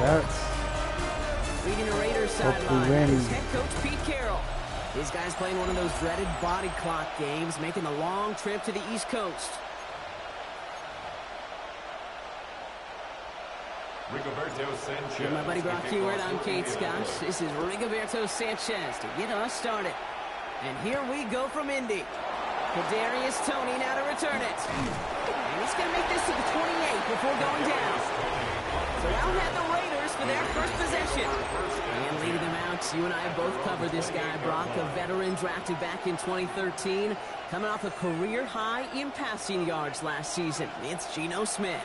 That's Leading the Raiders sideline is head coach Pete Carroll. These guys playing one of those dreaded body clock games, making the long trip to the East Coast. Rigoberto Sanchez. With my buddy Brock Heward, I'm Kate Scott. This is Rigoberto Sanchez to get us started. And here we go from Indy. Kadarius Toney now to return it. And he's going to make this to the 28 before going down. So now we have the Raiders for their first possession. And leading them out, you and I have both covered this guy, Brock, a veteran drafted back in 2013, coming off a career high in passing yards last season. It's Geno Smith.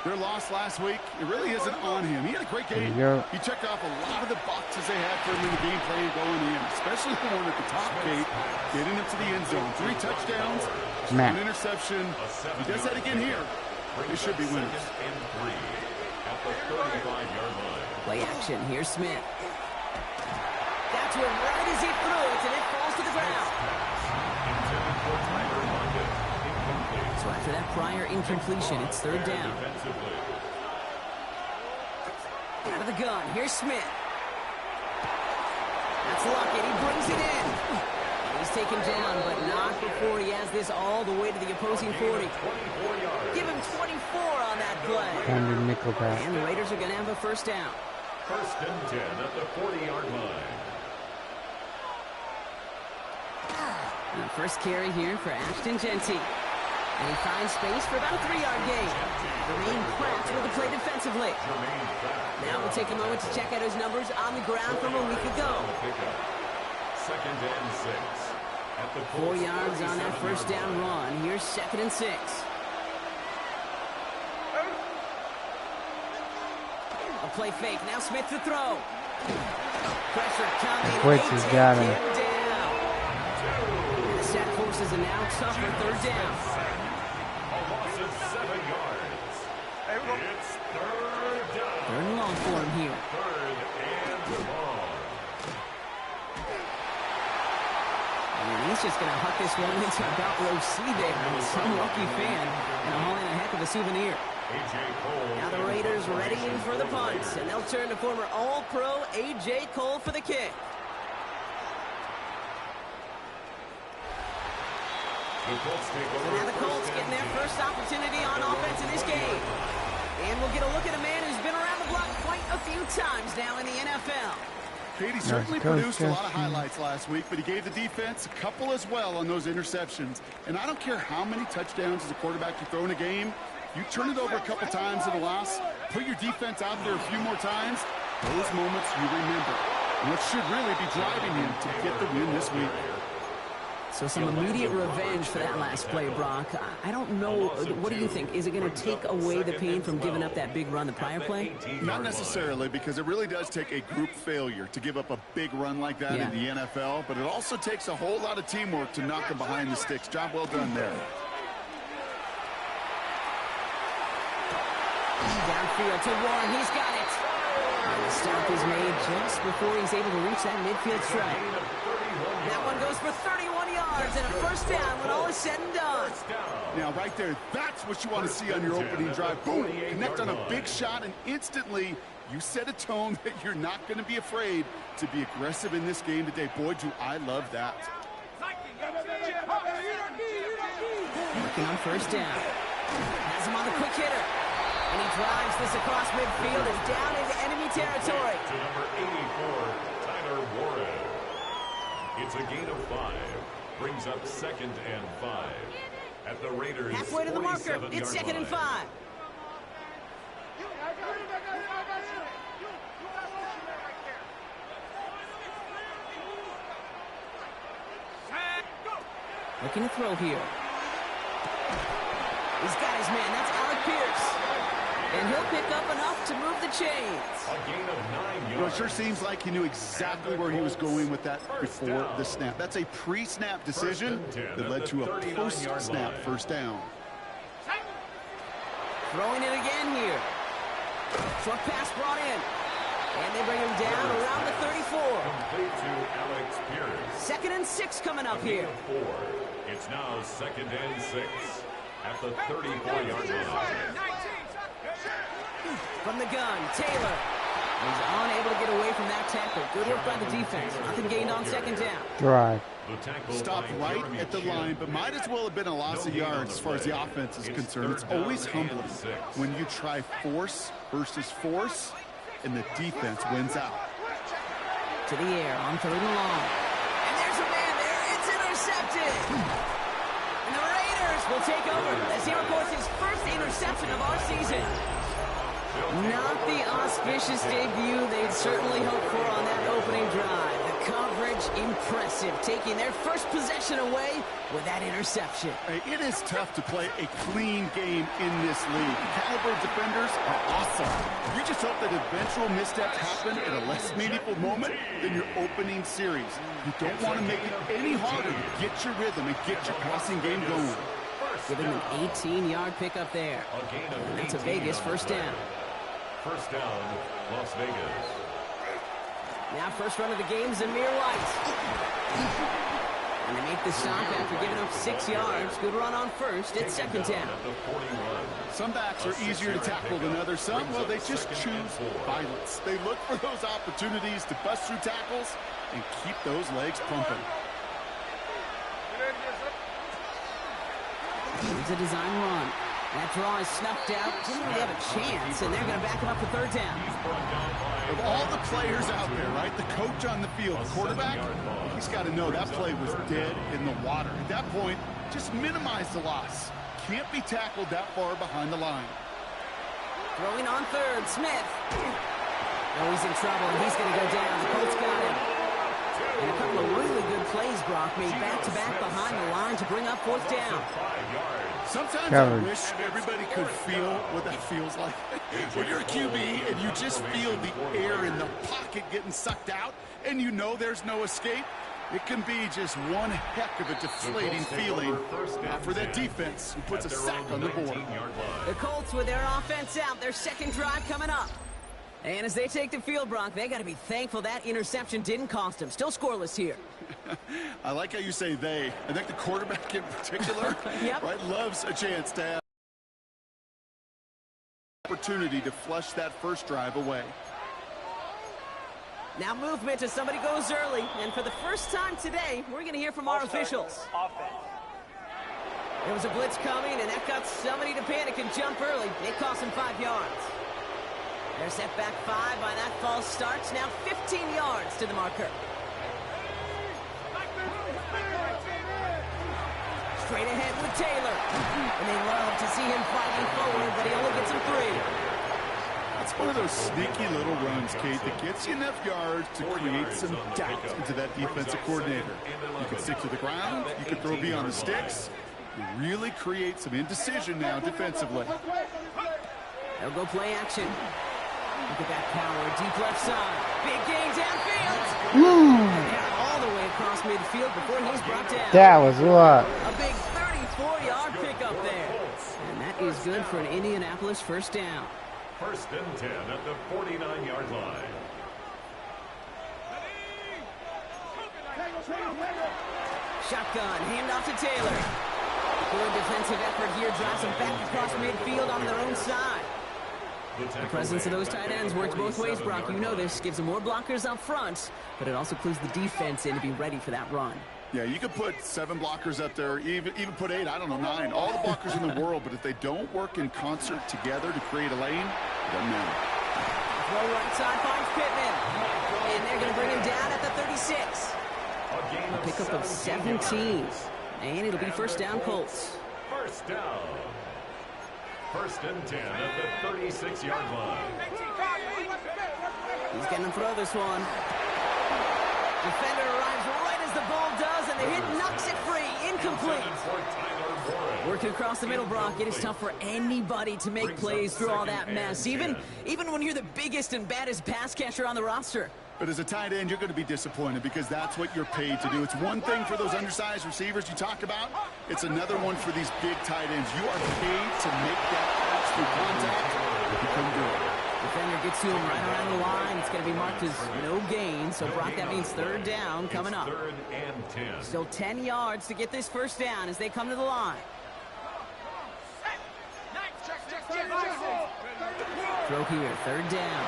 Their loss last week, it really isn't on him. He had a great game. He checked off a lot of the boxes they had for him in the game plan going in, especially the one at the top, Kate, getting him to the end zone. 3 touchdowns, 1 interception. If he does that again here, they should be winners. At the 35-yard line. Play action. Here's Smith. That's where right as he threw it, and it falls to the ground. So after that prior incompletion, it's third down. Out of the gun. Here's Smith. That's Luckett. He brings it in. And he's taken down, but not before he has this all the way to the opposing 40. Give him 24 on that play. And the Raiders are going to have a first down. First and 10 at the 40-yard line. And first carry here for Ashton Jeanty. And he finds space for about a 3-yard gain. Jermaine Pratt with the play defensively. Now we'll take a moment to check out his numbers on the ground from a week ago. Second and 6. At the 4 yards on that first down run. Here's second and 6. A play fake. Now Smith to throw. Pressure coming. He's got him. Down. And the set forces a now tougher third down. A loss of 7 yards. It's third down. Third and long for him here. Third and long. And he's just going to huck this one into about row C there. Some lucky fan and haul in a heck of a souvenir. Now the Raiders ready in for the punt, and they'll turn to former All-Pro A.J. Cole for the kick. So now the Colts getting their first opportunity on offense in this game. And we'll get a look at a man who's been around the block quite a few times now in the NFL. Katie certainly produced a lot of highlights last week, but he gave the defense a couple as well on those interceptions. And I don't care how many touchdowns as a quarterback you throw in a game, you turn it over a couple times in a loss, put your defense out there a few more times, those moments you remember. What should really be driving him to get the win this week. So some immediate revenge for that last play, Brock. I don't know. What do you think? Is it going to take away the pain from giving up that big run the prior play? Not necessarily, because it really does take a group failure to give up a big run like that in the NFL, but it also takes a whole lot of teamwork to knock them behind the sticks. Job well done there. Downfield to Warren. He's got it. And the stop is made just before he's able to reach that midfield strike. That one goes for 31 yards and a first down when all is said and done. Now, right there, that's what you want to see on your opening drive. Boom, connect on a big shot, and instantly you set a tone that you're not going to be afraid to be aggressive in this game today. Boy, do I love that. Working on first down. Has him on the quick hitter. And he drives this across midfield and down into enemy territory. To number 84, Tyler Warren. It's a gain of 5. Brings up second and 5. At the Raiders' halfway to the marker. It's second and 5. Looking to throw here. He's got his man. That's Alec Pierce. And he'll pick up enough to move the chains. A gain of 9 yards. Well, it sure seems like he knew exactly where he was going with that before the snap. That's a pre-snap decision that led to a post-snap first down. Throwing it again here. Short pass brought in. And they bring him down around the 34. Complete to Alex Pierce. Second and 6 coming up here. 4. It's now second and 6 at the 34-yard line. From the gun, Taylor. He's unable to get away from that tackle. Good work by the defense. Nothing gained on second down. Drive. Stopped right at the line, but might as well have been a loss of yards as far as the offense is concerned. It's always humbling when you try force versus force, and the defense wins out. To the air on 3rd and long. And there's a man there. It's intercepted. And the Raiders will take over as he records his first interception of our season. Not the auspicious debut they'd certainly hoped for on that opening drive. The coverage impressive, taking their first possession away with that interception. Hey, it is tough to play a clean game in this league. Caliber defenders are awesome. You just hope that eventual missteps happen at a less meaningful moment than your opening series. You don't want to make it any harder to get your rhythm and get your passing game going. Giving an 18-yard pickup there. And that's a Vegas first down. First down, Las Vegas. Now first run of the game, Zamir White. And they make the stop after giving up 6 yards. Good run on first. It's second down. Some backs are easier to tackle than others. Some, well, they just choose violence. They look for those opportunities to bust through tackles and keep those legs pumping. It's a design run. That draw is snuffed out. Didn't really have a chance, and they're going to back him up for 3rd down. Of all the players out there, right, the coach on the field, the quarterback, he's got to know that play was dead in the water. At that point, just minimize the loss. Can't be tackled that far behind the line. Throwing on 3rd, Smith. Oh, he's in trouble, and he's going to go down. The Colts got him. And a couple of really good plays, Brock, made back-to-back behind the line to bring up 4th down. Sometimes I wish everybody could feel what that feels like. When you're a QB and you just feel the air in the pocket getting sucked out and you know there's no escape, it can be just one heck of a deflating feeling for that defense who puts a sack on the board. The Colts with their offense out, their second drive coming up. And as they take the field, Brock, they got to be thankful that interception didn't cost them. Still scoreless here. I like how you say they. I think the quarterback in particular right, loves a chance to have opportunity to flush that first drive away. Now movement as somebody goes early. And for the first time today, we're going to hear from our officials. There was a blitz coming, and that got somebody to panic and jump early. It cost him 5 yards. They're set back 5 by that false start. Now 15 yards to the marker. Straight ahead with Taylor. And they love to see him fighting forward, but he only gets him 3. That's one of those sneaky little runs, Kate, that gets you enough yards to create some doubt into that defensive coordinator. You can stick to the ground. You can throw beyond the sticks. You really create some indecision now defensively. They'll go play action. Look at that power, deep left side. Big gain downfield. And all the way across midfield before he's brought down. That was what? A big 34-yard pickup there. And that is good for an Indianapolis first down. First and 10 at the 49-yard line. Shotgun, handoff to Taylor. Good defensive effort here, drives them back across midfield on their own side. The presence of those tight ends works both ways, Brock. You know this. Gives them more blockers up front, but it also clues the defense in to be ready for that run. Yeah, you could put 7 blockers up there, even put 8, I don't know, 9. All the blockers in the world, but if they don't work in concert together to create a lane, it doesn't matter. Throw right side finds Pittman. And they're going to bring him down at the 36. A pickup of 17. And it'll be first down, Colts. First down. First and 10 at the 36-yard line. He's going to throw this one. Defender arrives right as the ball does, and the hit knocks it free. Incomplete. Working across the middle, Brock. It is tough for anybody to make plays through all that mess, even when you're the biggest and baddest pass catcher on the roster. But as a tight end, you're going to be disappointed because that's what you're paid to do. It's one thing for those undersized receivers you talk about. It's another one for these big tight ends. You are paid to make that catch through contact. You couldn't do it. Defender gets to him right around the line. It's going to be marked as no gain. So, Brock, that means third down coming up. Third and 10. Still 10 yards to get this first down as they come to the line. Throw here, third down.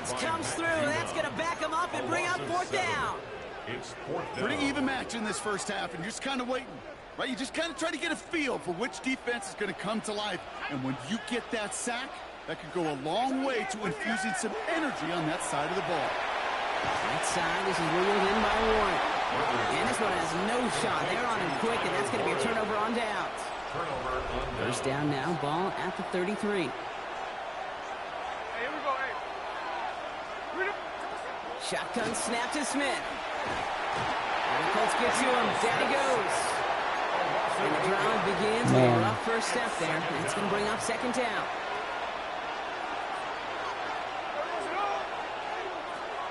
blitz comes through. That's going to back him up and bring up fourth down. It's fourth down. Pretty even match in this first half, and you're just kind of waiting. Right? You just kind of try to get a feel for which defense is going to come to life. And when you get that sack, that could go a long way to infusing some energy on that side of the ball. Right side, this is wheeled in by Warren. And this one has no shot. They're on him quick, and that's going to be a turnover on downs. First down now, ball at the 33. Shotgun snap to Smith. And the Colts get to him. Down he goes. And the drive begins with a rough first step there. And it's going to bring up second down.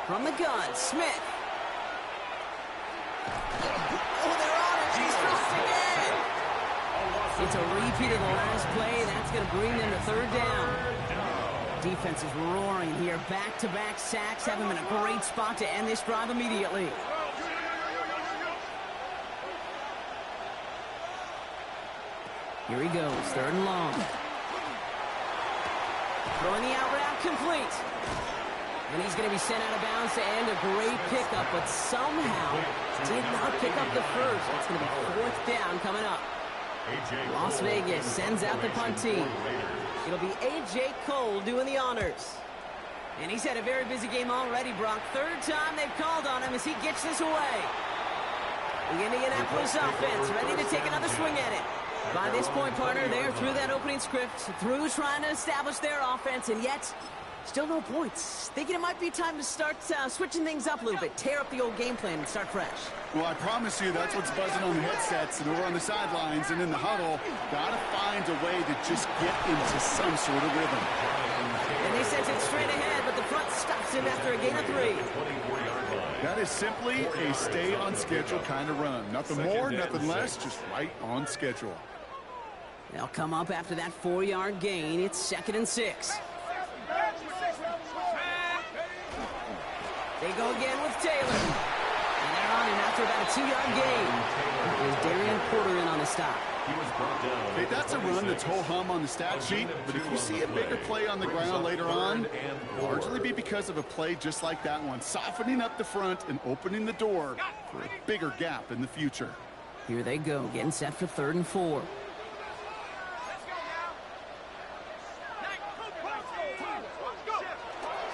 From the gun, Smith. Oh, they're on it. He's dropped again. It's a repeat of the last play. That's going to bring them to third down. Defense is roaring here. Back-to-back sacks have him in a great spot to end this drive immediately. Here he goes, third and long. Throwing the out route complete. And he's going to be sent out of bounds to end a great pickup, but somehow did not pick up the first. It's going to be fourth down coming up. Las Vegas sends out the punt team. It'll be A.J. Cole doing the honors. And he's had a very busy game already, Brock. Third time they've called on him as he gets this away. The Indianapolis offense ready to take another swing at it. By this point, partner, they're through that opening script, through trying to establish their offense, and yet still no points. Thinking it might be time to start switching things up a little bit, tear up the old game plan and start fresh. Well, I promise you that's what's buzzing on the headsets and over on the sidelines and in the huddle. Gotta find a way to just get into some sort of rhythm. And they sent it straight ahead, but the front stops him after a gain of 3. That is simply a stay-on-schedule kind of run. Nothing more, nothing less, just right on schedule. They'll come up after that 4-yard gain. It's 2nd and 6. They go again with Taylor. And they're on him after about a 2-yard gain. There's Darian Porter in on the stop. Hey, that's a run that's ho-hum on the stat sheet, but if you see a bigger play on the ground later on, it'll largely be because of a play just like that one, softening up the front and opening the door for a bigger gap in the future. Here they go, getting set for 3rd and 4.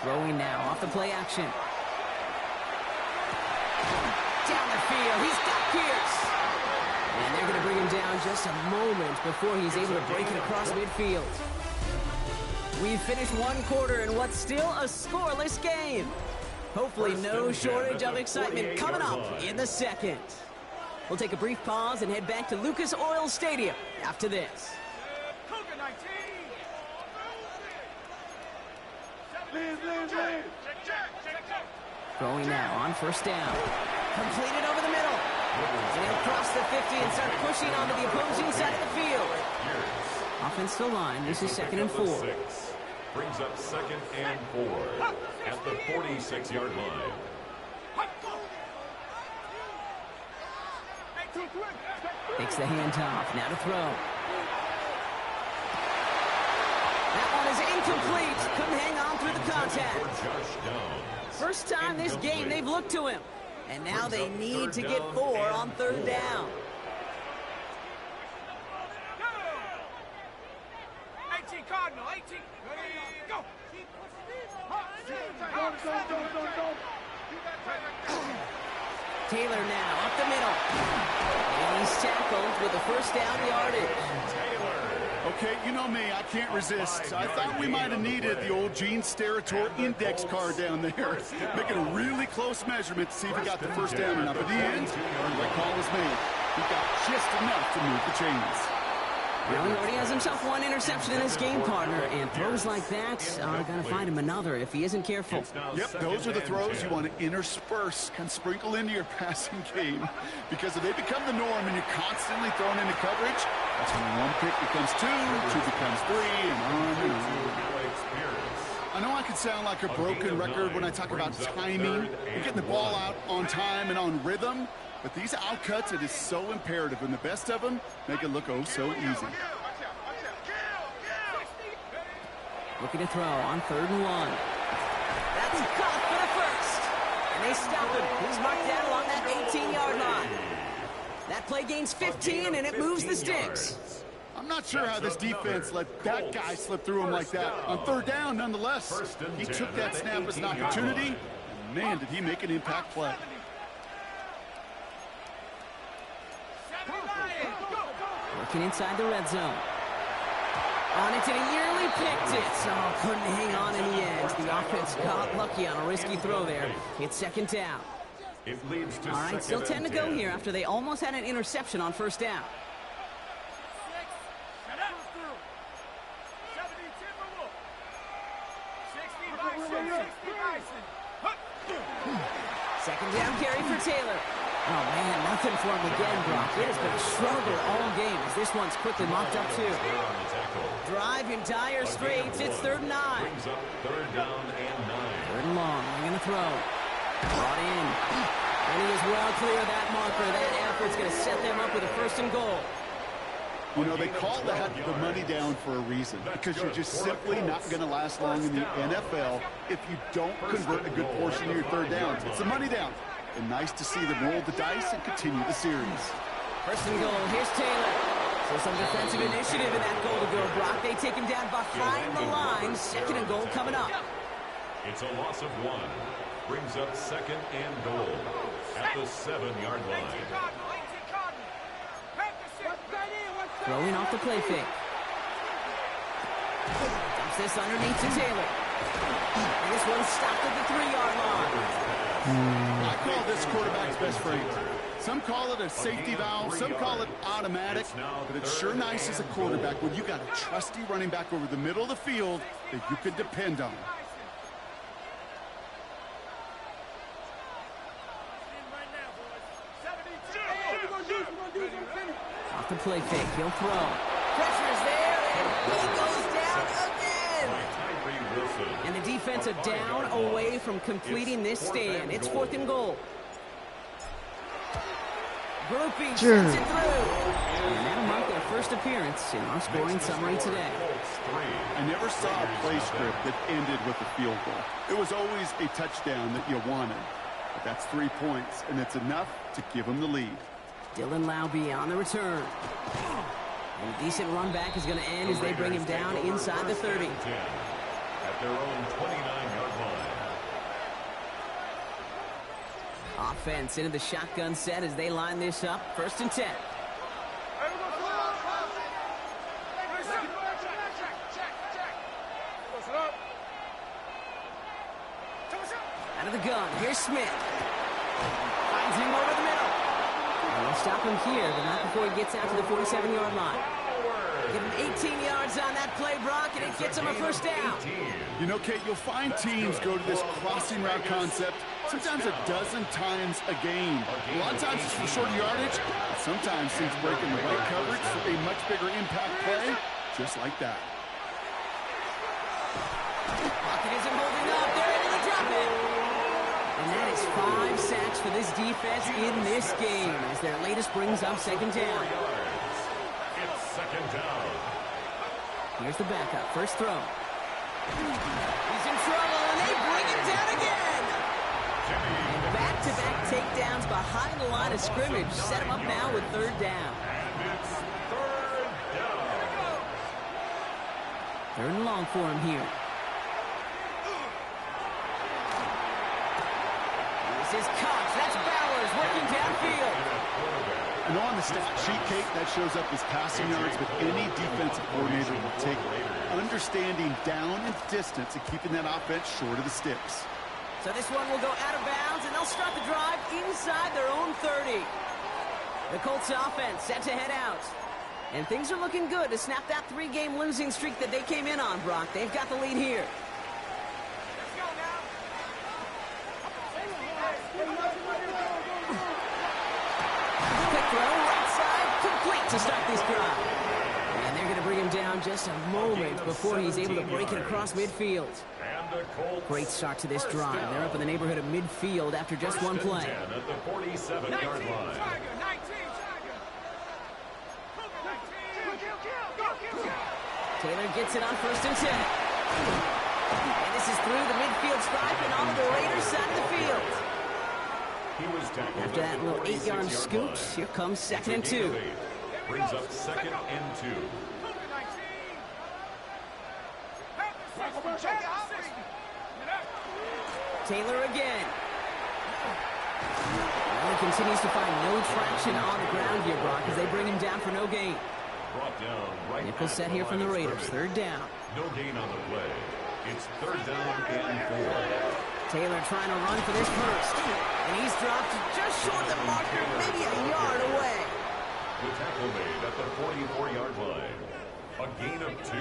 Throwing now off the play action. Down the field, he's got Pierce. And they're going to bring him down just a moment before he's able to break it across midfield. We've finished one quarter in what's still a scoreless game. Hopefully no shortage of excitement coming up in the second. We'll take a brief pause and head back to Lucas Oil Stadium after this. Throwing now on 1st down. Completed over the middle. And he'll cross the 50 and start pushing onto the opposing side of the field. Offensive line, this is 2nd and 4. Brings up 2nd and 4 at the 46-yard line. Takes the handoff, now to throw. That one is incomplete. Couldn't hang on through the contact. First time this game they've looked to him. And now they need to get 4 on 3rd down. 18 Cardinal, 18. Go. Taylor now up the middle. And he's tackled with the 1st down yardage. Okay, you know me, I can't resist. I thought we might have needed the old Gene Steratore index card down there. Making a really close measurement to see if he got the 1st down or not. But in the end, the call was made. He got just enough to move the chains. Well, he already has himself 1 interception in this game, partner, and throws like that are going to find him another if he isn't careful. Yep, those are the throws you want to intersperse, kind of sprinkle into your passing game, because if they become the norm and you're constantly thrown into coverage, that's when 1 pick becomes 2, 2 becomes 3, and on and on. I know I could sound like a broken record when I talk about timing and getting the ball out on time and on rhythm, but these outcuts, it is so imperative, and the best of them make it look oh so easy. Looking to throw on 3rd and 1. That's caught for the first. And they stop him. He's marked down along that 18-yard line. That play gains 15, and it moves the sticks. I'm not sure how this defense let that guy slip through him like that. On third down, nonetheless, he took that snap as an opportunity, and man, did he make an impact play. Working inside the red zone. On it, and he nearly picked it. Oh, couldn't hang on in the end. The offense got lucky on a risky throw there. It's second down. It leads to All right, still 10 to go here after they almost had an interception on first down. Second down carry for Taylor. Oh, man, nothing for him again, Brock. It has been a struggle all game as this one's quickly mopped up, too. Drive in dire straits. It's 3rd and 9. Brings up 3rd down and 9. 3rd and long. They're going to throw. Brought in. And he is well clear of that marker. That effort's going to set them up with a 1st and goal. You know, they call that the money down for a reason, because you're just simply not going to last long in the NFL if you don't convert a good portion of your 3rd downs. It's the money down. And nice to see them roll the dice and continue the series. 1st and goal. Here's Taylor. So some defensive initiative in that goal to go, Brock. They take him down behind the line. 2nd and goal coming up. It's a loss of 1. Brings up 2nd and goal at the 7-yard line. Throwing off the play fake. Dumps this underneath to Taylor. And this one's stopped at the 3-yard line. I call this quarterback's best friend. Some call it a safety valve, some call it automatic, but it's sure nice as a quarterback when you got a trusty running back over the middle of the field that you can depend on. Off the play fake, he'll throw. Pressure's there, and he goes down again. And the defense a down away from completing this stand. It's 4th and goal. Groupie sends it through. And that'll mark their first appearance in our scoring summary today. I never saw a play script that ended with a field goal. It was always a touchdown that you wanted. But that's 3 points, and it's enough to give them the lead. Dylan Laube on the return. And a decent run back is going to end as they bring him down inside the 30. At their own 29-yard line. Offense into the shotgun set as they line this up. 1st and 10. Out of the gun, here's Smith. Finds him over the middle. And they'll stop him here, but not before he gets out to the 47-yard line. Give him 18 yards on that play, Brock, and it gets him a 1st down. You know, Kate, you'll find teams go to this crossing route concept sometimes a dozen times a game. A lot of times it's for short yardage, but sometimes teams breaking the right coverage for a much bigger impact play, just like that. Pocket isn't holding up. They're able to drop it. And that is 5 sacks for this defense in this game as their latest brings up 2nd down. It's 2nd down. Here's the backup. 1st throw. He's in trouble, and they bring him down again. And back-to-back takedowns behind the line of scrimmage. Set him up now with 3rd down. And it's 3rd down. 3rd and long for him here. This is Cox. That's Bowers working downfield. And on the stat sheet, Kate, that shows up as passing yards, but any defensive coordinator will take understanding down and distance and keeping that offense short of the sticks. So this one will go out of bounds, and they'll start the drive inside their own 30. The Colts offense set to head out. And things are looking good to snap that 3-game losing streak that they came in on, Brock. They've got the lead here. Quick throw, right side, complete to start this drive. And they're going to bring him down just a moment before he's able to break it across midfield. Great start to this drive. They're up in the neighborhood of midfield after just one play. At the 47-yard line. Taylor gets it on 1st and 10. And this is through the midfield stripe and onto the Raiders side of the field. He was tackled After that little 8-yard line. scoot, here comes 2nd and 2. Brings up 2nd and 2. Taylor again. Well, he continues to find no traction on the ground here, Brock, as they bring him down for no gain. Brought down right Nickel at set the here from the line of Raiders. scrimmage. 3rd down. No gain on the play. It's 3rd down and 4. Taylor trying to run for this first. And he's dropped just short of the marker, maybe a yard away. The tackle made at the 44-yard line. A gain of 2.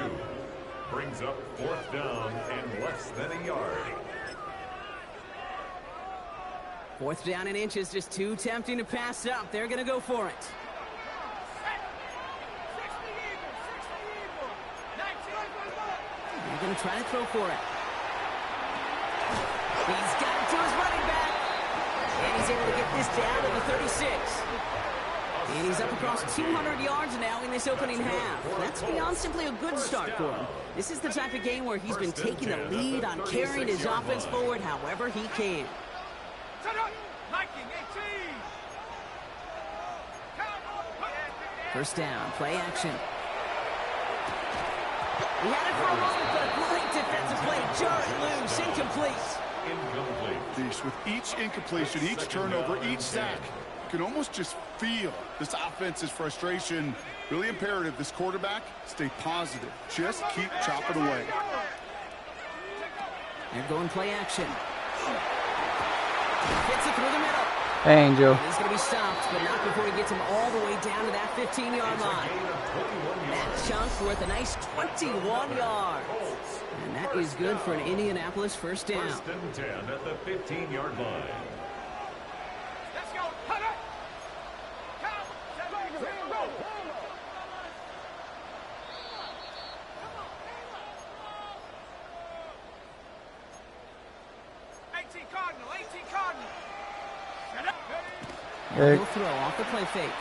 Brings up 4th down and less than a yard. 4th down in inches, just too tempting to pass up. They're going to go for it. They're going to try to throw for it. He's got it to his running back. And he's able to get this down to the 36. And he's up across 200 yards now in this opening half. That's beyond simply a good start for him. This is the type of game where he's been taking the lead on carrying his offense forward however he can. First down, play action. He had it for a moment, but a great defensive play. Jarred loose, incomplete. Incomplete. With each incompletion, each turnover, each sack, you can almost just feel this offense's frustration. Really imperative this quarterback stay positive. Just keep chopping away. They're going play action. Gets it through the middle. Angel. He's going to be stopped, but not before he gets him all the way down to that 15-yard line. That chunk worth a nice 21 yards. And that is good for an Indianapolis first down. 1st and 10 at the 15-yard line. Let's go. Cut it. Go. 18 Cardinal. 18 Cardinal. He'll throw off the play fake.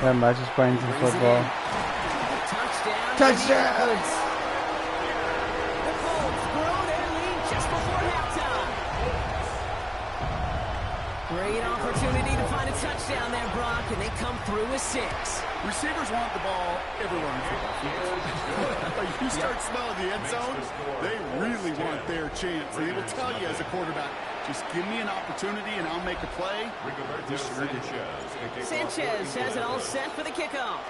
That much is playing some Brings it football. in. Touchdown. Touchdowns! The Colts grow their lead just before halftime. Great opportunity to find a touchdown there, Brock, and they come through with 6. Receivers want the ball everywhere in football field. Like you start smelling the end zone, they really want their chance. And they will tell you as a quarterback, just give me an opportunity and I'll make a play. Sanchez has it all set for the kickoff.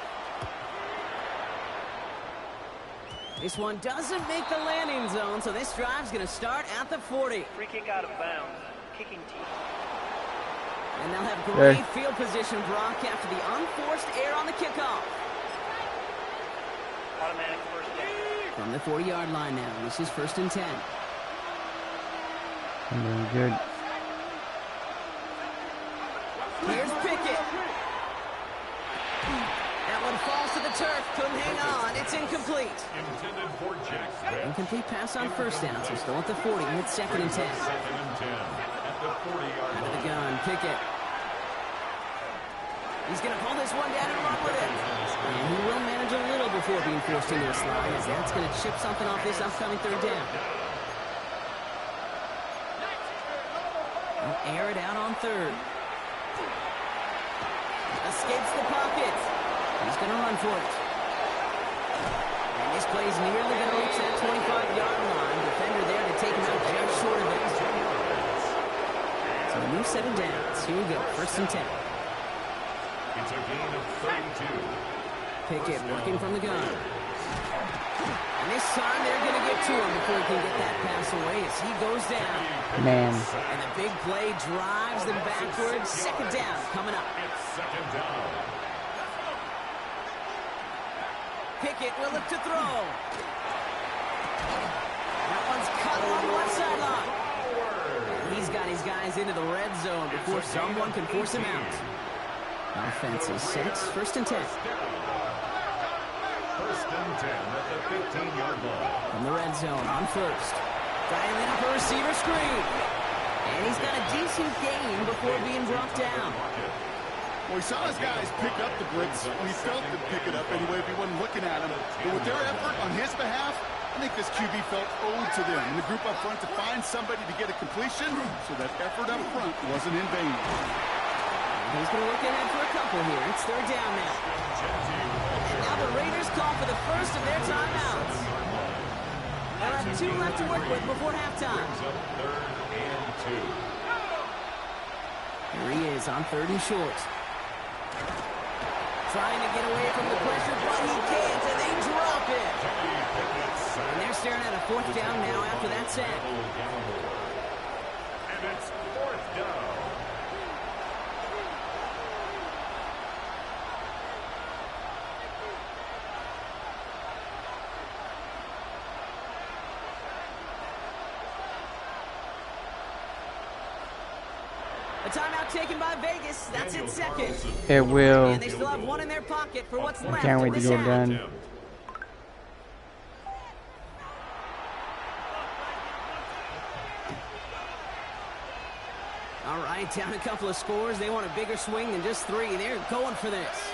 This one doesn't make the landing zone, so this drive's going to start at the 40. Free kick out of bounds. Kicking team. And they'll have great field position, Brock, after the unforced error on the kickoff. Automatic first down. From the 40-yard line now, this is 1st and 10. Very good. Here's Pickett. That one falls to the turf. Couldn't hang on. It's incomplete. Intended for Jackson. Incomplete pass on first down, so still at the 40 with 2nd and 10. 2nd and 10 at the 40-yard Out of the line. gun, Pickett. He's going to pull this one down and run with it. And he will manage a little before being forced into a slide, as that's going to chip something off this upcoming 3rd down. He'll air it out on 3rd. Escapes the pocket. He's going to run for it. And this play's nearly going to reach that 25-yard line. Defender there to take him out just short of it. So a new set of downs. Here we go, 1st and 10. It's a gain of 32. Pickett working from the gun. And this time they're going to get to him before he can get that pass away as he goes down. Man. And the big play drives them backwards. 2nd down coming up. It's 2nd down. Pickett will look to throw. That one's cut on the left sideline. He's got his guys into the red zone before someone can force him out. Offense is 6, 1st and 10. 1st and 10 at the 15-yard line. From the red zone on 1st. Dialing up a receiver screen. And he's got a decent gain before being brought down. Well, he saw his guys pick up the blitz, and he felt them pick it up anyway if he wasn't looking at him. But with their effort on his behalf, I think this QB felt owed to them and the group up front to find somebody to get a completion, so that effort up front wasn't in vain. He's going to look ahead for a couple here. It's third down now. And now the Raiders call for the first of their timeouts. They'll have 2 left to work with before halftime. Third and 2. Here he is on 3rd and short. Trying to get away from the pressure, but he can't, and they drop it. And they're staring at a 4th down now after that sack. And it's 4th down. A timeout taken by Vegas. That's its second. It will. And they still have 1 in their pocket for what's left. Can't wait to get done. All right, down a couple of scores. They want a bigger swing than just 3. They're going for this.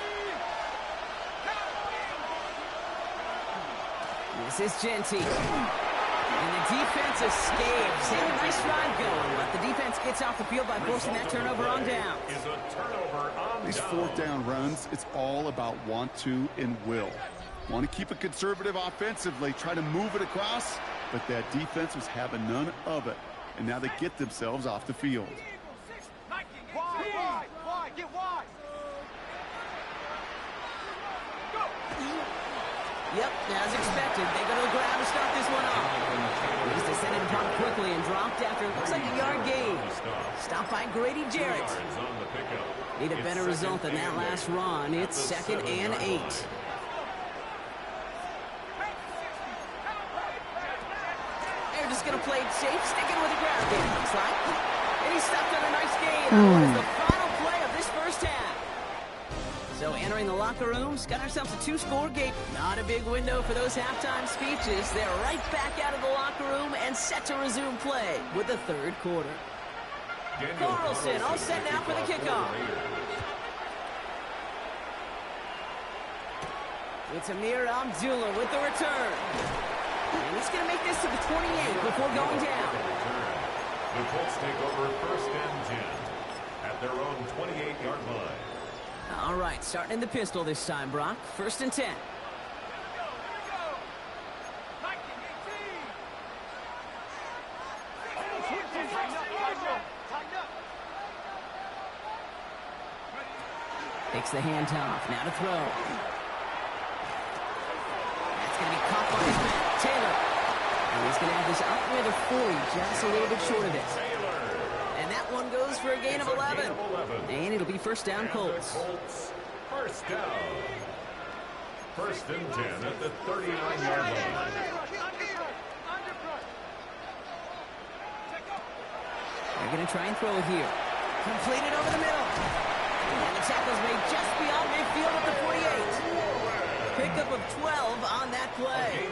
This is Genty. And the defense escapes. They had a nice drive going, but the defense gets off the field by forcing that turnover on down. Is a turnover on These down. 4th down runs, it's all about want to and will. Want to keep it conservative offensively, try to move it across, but that defense was having none of it. And now they get themselves off the field. Wide, get wide. Yep, as expected, they go to the ground to start this one off. He's descended upon it quickly and dropped after it looks like a yard gain. Stopped by Grady Jarrett. Need a better result than that last run. It's 2nd and 8. They're just going to play it safe, sticking with the ground game, looks like. And he stopped on a nice gain. What is the final play of this first half? So entering the locker rooms, got ourselves a 2-score game. Not a big window for those halftime speeches. They're right back out of the locker room and set to resume play with the 3rd quarter. Carlson all set now for the kickoff. It's Amir Abdullah with the return. And he's going to make this to the 28 before going down. The Colts take over 1st and 10 at their own 28-yard line. All right, starting in the pistol this time, Brock. 1st and 10. Takes the handoff. Now to throw. That's going to be caught by his man, Taylor. And he's going to have this out near the 40, just a little bit short of it. And that one goes for a gain of 11. And it'll be 1st down, Colts. 1st down. 1st and 10 at the 39-yard line. They're going to try and throw it here. Completed over the middle. And the tackle's made just beyond midfield at the 48. Pickup of 12 on that play.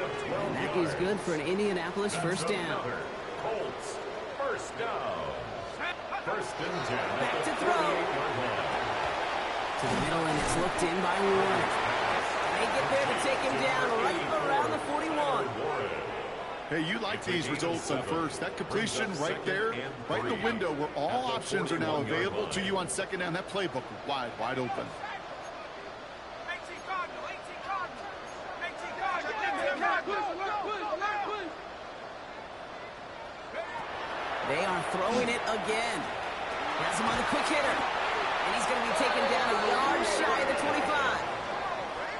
And that is good for an Indianapolis 1st down. Colts, 1st down. 1st and 10 Back at the to throw. 38-yard line. To the middle, and it's looked in by Warren. They get there to take him down right around the 41. Hey, you like these results on 1st. That completion right there, right in the window where all options are now available to you on 2nd down. That playbook wide open. 18 Cardinal, 18 Cardinal. 18 Cardinal. They are throwing it again. Has him on the quick hitter. And he's going to be taken down a yard shy of the 25.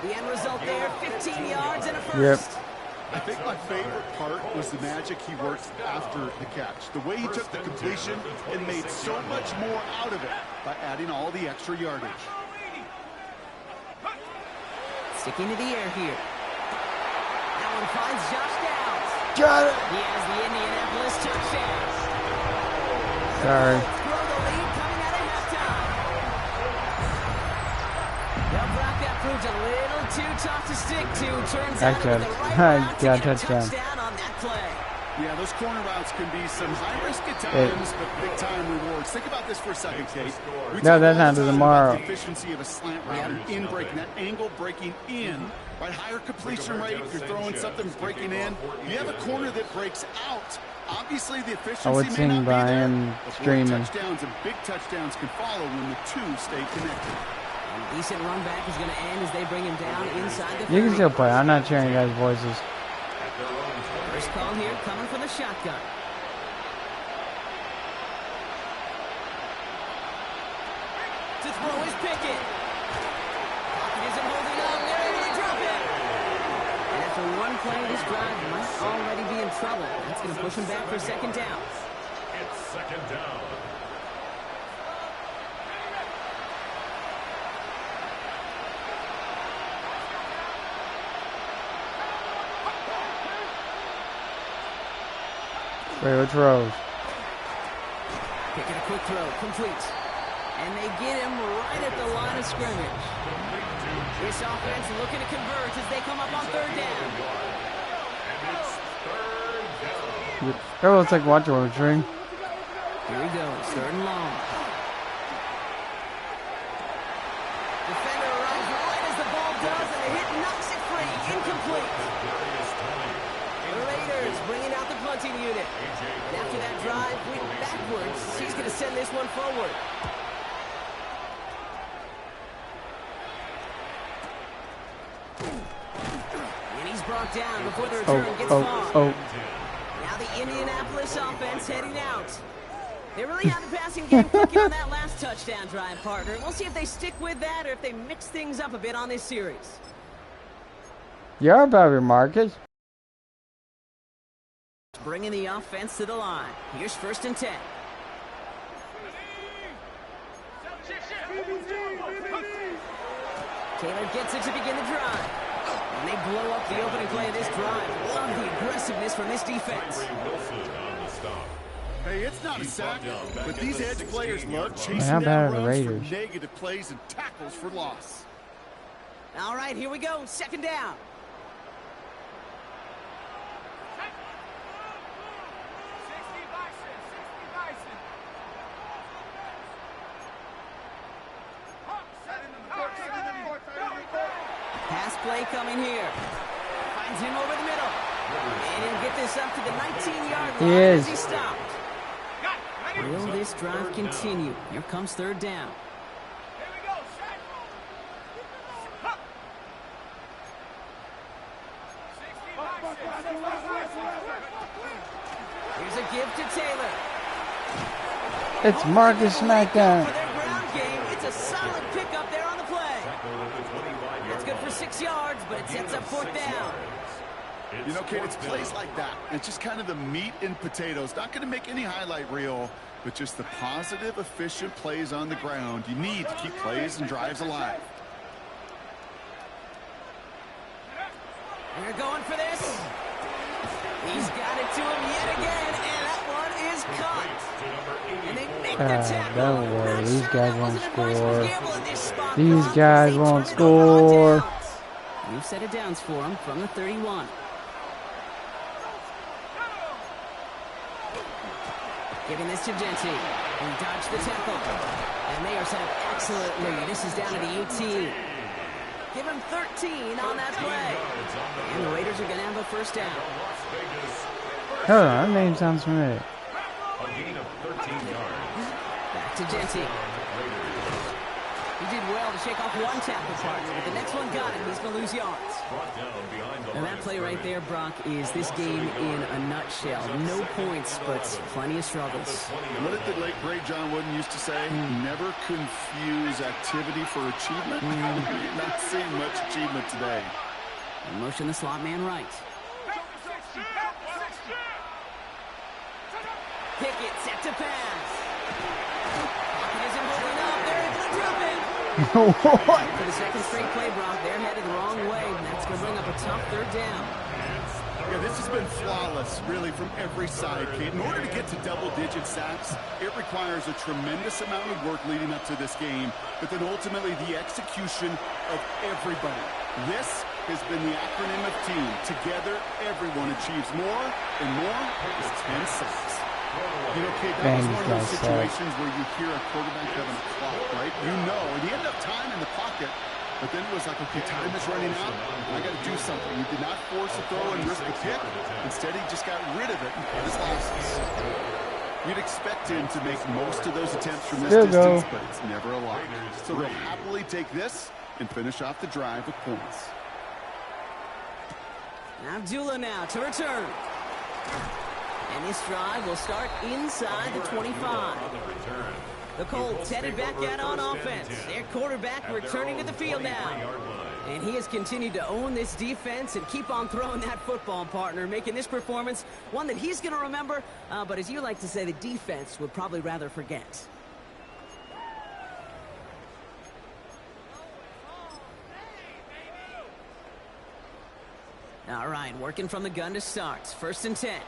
The end result there, 15 yards and a 1st. Yep. I think my favorite part was the magic he worked after the catch. The way he took the completion and made so much more out of it by adding all the extra yardage. Sticking to the air here. That one finds Josh Downs. Got it. He has the Indianapolis touchdown. Sorry. Throw the lead coming out of halftime. Well, Brock, that proved a little too tough to stick to. Turns out with the right route to get a touchdown on that play. Yeah, those corner routes can be some high risk at times, but big time rewards. Think about this for a second, Kate. No, that's not tomorrow. The efficiency of a slant route and in breaking, that angle breaking in, right? Higher completion rate. If you're throwing something breaking in, you have a corner that breaks out. Obviously, the efficiency I would may sing not be by there, him but streaming. touchdowns and big touchdowns can follow when the two stay connected. A decent run back is going to end as they bring him down inside the 30. You can still play. I'm not sharing you guys' voices. First call here coming from the shotgun. To throw is Pickett. Pocket isn't holding up. They're able to drop it. And after one play, this drive might already be in trouble. That's going to push him back for second down. It's second down. Wait, which rows? Pickett a quick throw, complete. And they get him right at the line of scrimmage. This offense looking to convert as they come up on third down. And it's third down. That looks like watch over string. Here he goes, third and long. Defender arrives right as the ball does, and the hit knocks it free. Incomplete. The Raiders bringing out the punting unit. And after that drive, went backwards. He's going to send this one forward. And he's brought down before the return gets far. Now the Indianapolis offense heading out. They really had the passing game cooking on that last touchdown drive, partner. We'll see if they stick with that or if they mix things up a bit on this series. You're about your Marcus. Bringing the offense to the line. Here's first and 10. Taylor gets it to begin the drive. And they blow up the opening play of this drive. Love the aggressiveness from this defense. Wilson on the stop. Hey, it's not a sack, but these edge players love chasing How bad down are the runs Raiders? for negative plays and tackles for loss. All right, here we go. Second down. Pass play coming here. Finds him over the middle. And he'll get this up to the 19-yard line as he stopped. Will this drive continue? Here comes third down. Here's a give to Taylor. It's Marcus Smackdown. For their ground game, it's a solid pickup there on the play. That's good for 6 yards, but it sets up fourth down. You know, Kate, it's plays like that. It's just kind of the meat and potatoes. Not going to make any highlight reel, but just the positive, efficient plays on the ground. You need to keep plays and drives alive. They're going for this. He's got it to him yet again, and that one is caught. And they make the tackle. Don't worry, Not these sure guys that won't was an advisable score. gamble in this spot, These Brock, guys as they won't turn it over on score. downs. You've set it downs for him from the 31. Giving this to Genty. He dodged the tackle. And they are set up excellently. This is down to the UT. Give him 13 on that play. And the Raiders are going to have a first down. Hold on, that name sounds familiar. A gain of 13 yards. Back to Genty. He did well to shake off one tackle partner, but the next one got him. He's going to lose yards. Brought down behind the And that play right there, Brock, is this game in a nutshell. No points, but plenty of struggles. What did the late, great John Wooden used to say? Never confuse activity for achievement. You're not seeing much achievement today. In motion, the slot man right. Pickett set to pass. Pocket isn't holding up. They're able to drop it. For the second straight play, Brock, they're headed the wrong way, and that's going to bring up a tough third down. Yeah, this has been flawless, really, from every side, Kate. In order to get to double-digit sacks, it requires a tremendous amount of work leading up to this game, but then ultimately the execution of everybody. This has been the acronym of team. Together, everyone achieves more, and more is 10 sacks. You know, kid, that was one of those situations where you hear a quarterback having a clock, right? You know, and he ended up time in the pocket, but then it was like, okay, time is running out. I got to do something. He did not force a throw and risk the pick. Instead, he just got rid of it and cut his losses. You'd expect him to make most of those attempts from this distance, but it's never a lot. So they'll happily take this and finish off the drive with points. Abdullah now to return. And this drive will start inside the 25. The Colts headed back out on offense. Their quarterback returning to the field now. And he has continued to own this defense and keep on throwing that football, partner, making this performance one that he's going to remember, but as you like to say, the defense would probably rather forget. All right, working from the gun to start. 1st and 10.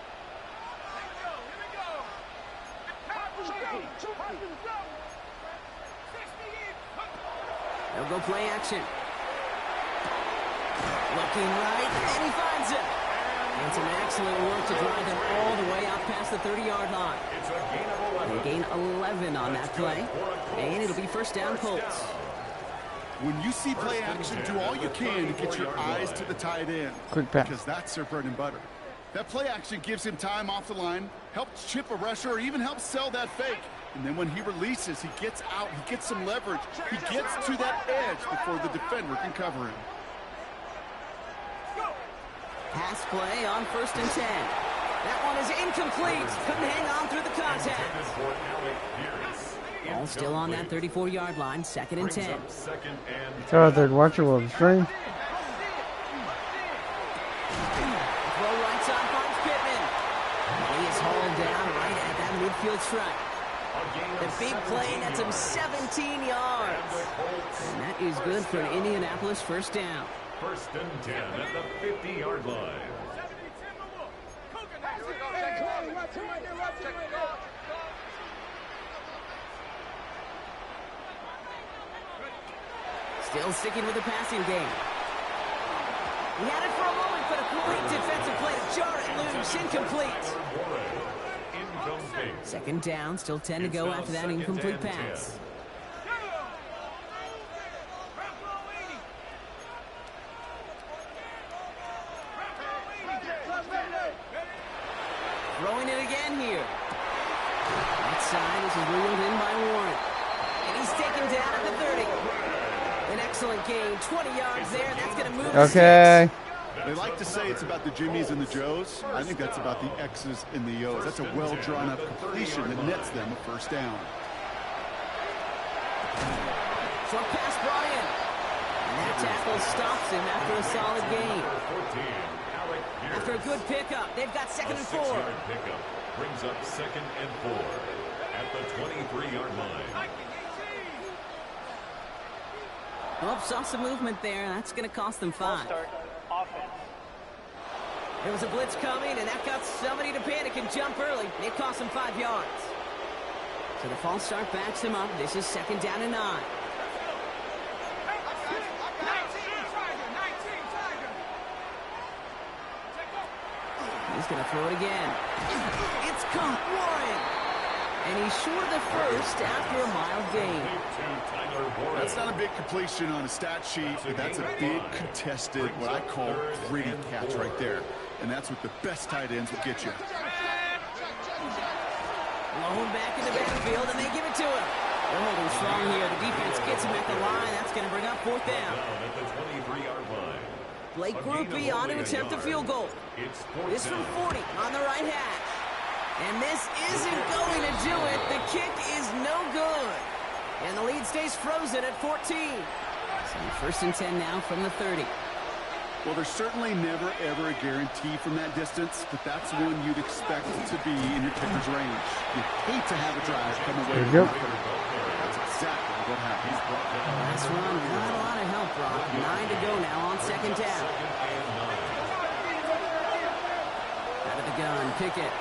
They'll go play action. Looking right, and he finds it. And some excellent work to drive them all the way out past the 30-yard line. They gain 11 on that play, and it'll be 1st down Colts. When you see play action, do all you can to get your eyes to the tight end. Quick pass. Because that's their bread and butter. That play action gives him time off the line, helps chip a rusher, or even helps sell that fake. And then when he releases, he gets out, he gets some leverage. He gets to that edge before the defender can cover him. Pass play on 1st and 10. That one is incomplete. Couldn't hang on through the contact. Ball still on that 34-yard line. 2nd and 10. Tell our third watcher will stream. Throw right side finds Pittman. And he is hauled down right at that midfield stripe. The big play nets him 17 yards. And that is good for an Indianapolis 1st down. 1st and 10 at the 50-yard line. Still sticking with the passing game. He had it for a moment, but a great defensive play to jar it loose. Incomplete. 2nd down, still 10 to go after that incomplete pass. Throwing it again here. That side, this is reeled in by Warren. And he's taken down at the 30. An excellent gain, 20 yards there, and that's going to move. Okay. They like to say it's about the Jimmies and the Joes. I think that's about the X's and the O's. That's a well-drawn-up completion that nets them a 1st down. Short pass brought in. And that tackle stops him after a solid gain. After a good pickup, they've got 2nd and 4. Pickup brings up 2nd and 4 at the 23-yard line. Oh, saw some movement there. That's going to cost them 5. Start offense. There was a blitz coming, and that got somebody to panic and jump early. It cost them 5 yards. So the false start backs him up. This is 2nd down and 9. He's going to throw it again. It's caught. Warren. And he's short of the 1st after a mild gain. That's not a big completion on a stat sheet, but that's a big contested, what I call gritty catch right there. And that's what the best tight ends will get you. Blown back in the backfield, and they give it to him. They're holding strong here. The defense gets him at the line. That's going to bring up 4th down. At the 23-yard line. Blake Grupe on to attempt a field goal. This from 40 on the right hash. And this isn't going to do it. The kick is no good. And the lead stays frozen at 14. So 1st and 10 now from the 30. Well, there's certainly never, ever a guarantee from that distance, but that's one you'd expect to be in your kicker's range. You hate to have a drive come away from the 30. That's exactly what happened. Last run, not a lot of help, Brock. 9 to go now on 2nd down. Out of the gun, Pickett.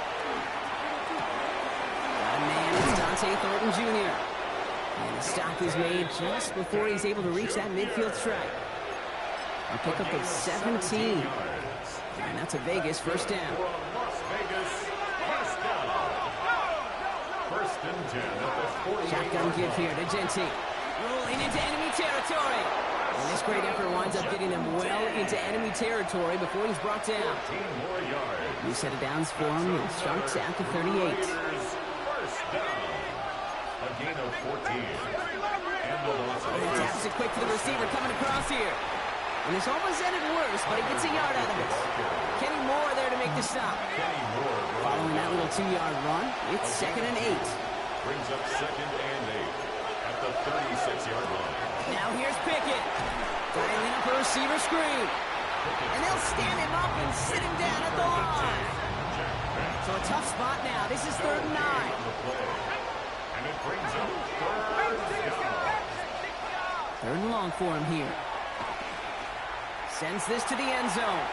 Got a man, it's Dante Thornton Jr. And the stop is made just before he's able to reach that midfield strike. A pickup of 17. And that's a Vegas first down. Las Vegas, first down. First and 10 at the 40. Shotgun give here to Genti. Rolling into enemy territory. And this great effort winds up getting them well into enemy territory before he's brought down. 14 more yards. New set of downs for him. The Sharks at the 38. Raiders, first down. A gain of 14. And the Las And he taps Vegas. it quick to the receiver coming across here. And this almost ended worse, but he gets a yard out of it. Kenny Moore there to make the stop. Kenny Moore Following that little 2-yard run, it's 2nd and 8. brings up 2nd and 8 at the 36-yard line. Now here's Pickett. Dialing up a receiver screen. And they'll stand him up and sit him down at the line. So a tough spot now. This is 3rd and 9. The play. And it brings up 3rd down. 3rd and long for him here. Sends this to the end zone.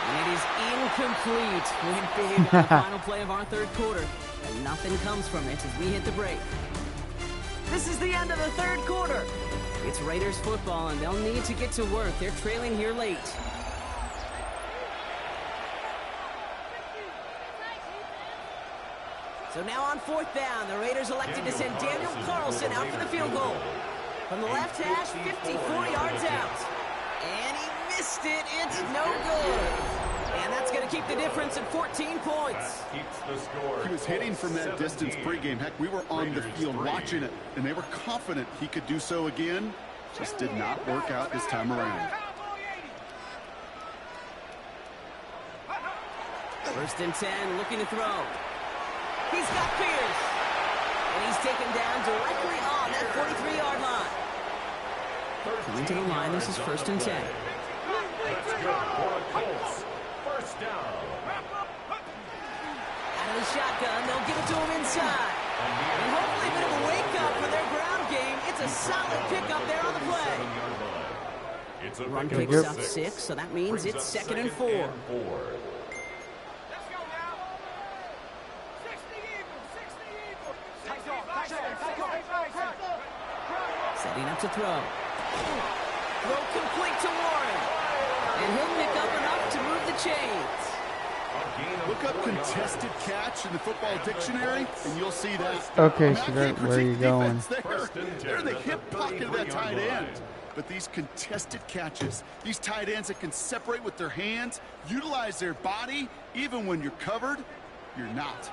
And it is incomplete. Went big on the final play of our 3rd quarter. And nothing comes from it as we hit the break. This is the end of the 3rd quarter. It's Raiders football, and they'll need to get to work. They're trailing here late. So now on 4th down, the Raiders elected to send Daniel Carlson out for the field goal. From the left hash, 54 yards out. And he missed it. It's no good. And that's going to keep the difference at 14 points. Keeps the score. He was hitting from that 17. distance pregame. Heck, we were on the field watching it, and they were confident he could do so again. Just did not work out this time around. 1st and 10, looking to throw. He's got Pierce. And he's taken down directly on that 43-yard line. Coming to the line, this is 1st and 10. That's good for the Colts. First down. Out of the shotgun, they'll give it to him inside. And hopefully a bit of a wake-up for their ground game. It's a solid pickup there on the play. 7-yard line. It's a Run pickup picks of up 6, so that means Brings it's up 2nd and 4. Let's go now. 60 even. 60 even. Take off. Setting up to throw. Throw complete to Warren. And he'll pick up enough to move the chains. Look up contested catch in the football dictionary, and you'll see that. Okay, I so can't where are you critique going? defense there. They're in the hip pocket of that tight end. But these contested catches, these tight ends that can separate with their hands, utilize their body, even when you're covered, you're not.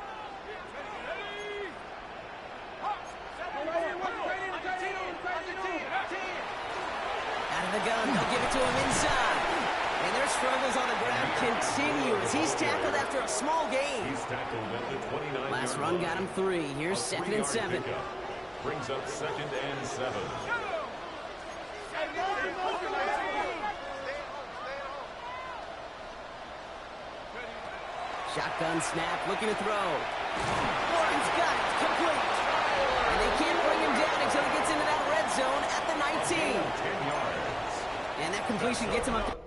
Out of the gun, they'll give it to him inside. And their struggles on the ground continue as he's tackled after a small gain. He's tackled at the 29-yard Last run got him 3. Here's 2nd and 7. Brings up 2nd and 7. Shotgun snap, looking to throw. Warren's got it, complete. And they can't bring him down until he gets into that red zone at the 19. 10 yards. And that completion gets him up.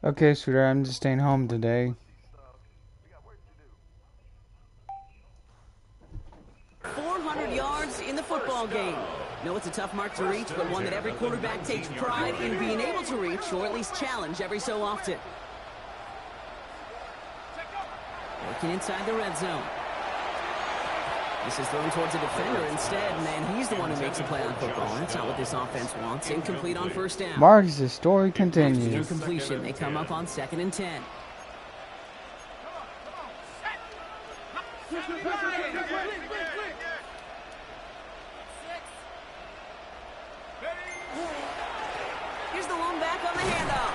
Okay, sweetheart, I'm just staying home today. 400 yards in the football game. No, it's a tough mark to reach, but one that every quarterback takes pride in being able to reach, or at least challenge every so often. Working inside the red zone. This is thrown towards a defender instead, and he's the one who makes a play on football. That's not what this offense wants. Incomplete on 1st down. Marks, the story continues. Incompletion. They come up on 2nd and 10. Here's the lone back on the handoff.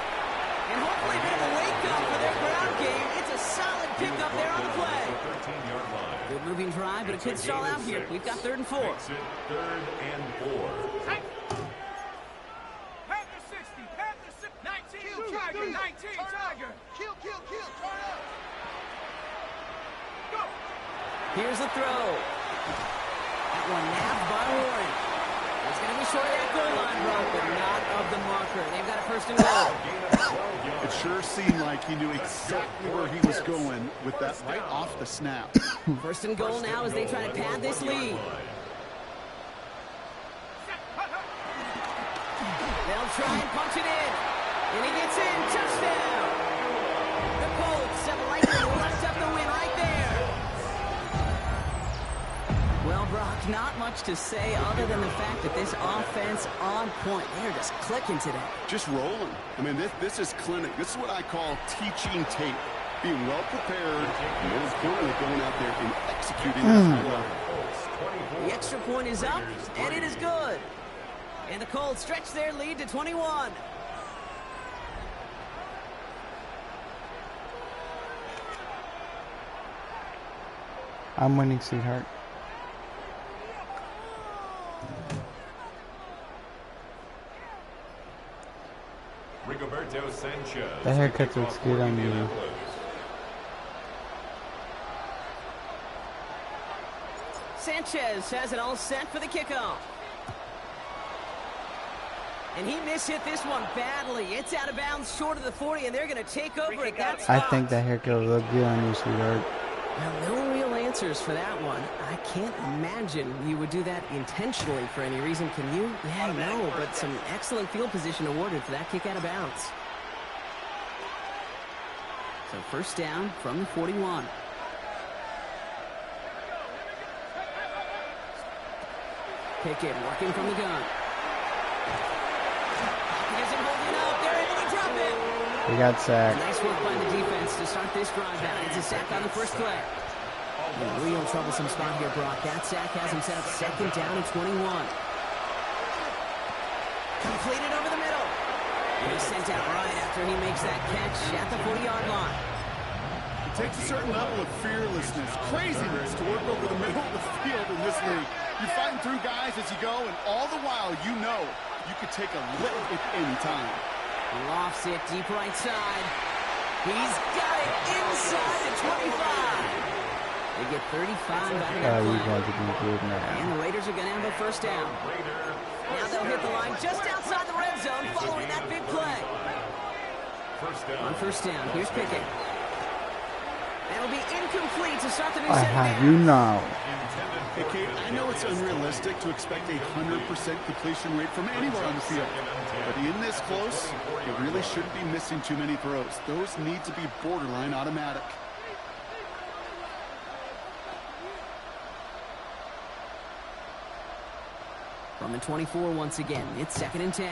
And hopefully a bit of a wake-up for their ground game. It's a solid pickup there on the play. 13-yard line. Good moving drive, but it could stall out here. We've got 3rd and 4. Makes it 3rd and 4. Panther 60. Panther 60. 19. Tiger. 19. Tiger. Kill. Turn up. Go. Here's the throw. That one nabbed by Warren. It's going to be short of that goal line, Brian. out, but not of the marker. They've got a first and goal. It sure seemed like he knew exactly where he was going with that right off the snap. First and goal now as they try to pad this lead. They'll try and punch it in. And he gets in. Touchdown. The Colts have likely left up the win right there. Well, Brock, not much to say other than the fact that this offense on point. They're just clicking today. Just rolling. I mean, this is clinic. This is what I call teaching tape. Being well prepared, and more importantly, going out there and executing at a high level. The extra point is up, and it is good. And the Colts stretch their lead to 21. I'm winning, sweetheart. Rigoberto Sanchez. The haircut looks good on you. Sanchez has it all set for the kickoff. And he mishit this one badly. It's out of bounds short of the 40, and they're going to take over at that spot. I think that haircut will look good on you, sweetheart. Well, no real answers for that one. I can't imagine you would do that intentionally for any reason, can you? Yeah, no, but some excellent field position awarded for that kick out of bounds. So first down from the 41. Pickett working from the gun. Isn't holding up. They're able to drop it. We got sacked. Nice work by the defense to start this drive out. It's a sack on the first play. A real troublesome spot here, Brock. That sack has him set up second down and 21. Completed over the middle. And he's sent out right after he makes that catch at the 40-yard line. It takes a certain level of fearlessness, craziness to work over the middle of the field in this league. You're fighting through guys as you go, and all the while you know you could take a lick at any time. Lofts it deep right side. He's got it inside the 25. They get 35 out of that You play. guys are doing good now. And the Raiders are going to have a first down. Now they'll hit the line just outside the red zone following that big play. On first down, here's Pickett. That'll be incomplete to start the new I second have half. you now. Hey, Kate, I know it's unrealistic to expect a 100% completion rate from anywhere on the field. But in this close, you really shouldn't be missing too many throws. Those need to be borderline automatic. From the 24 once again, it's second and 10.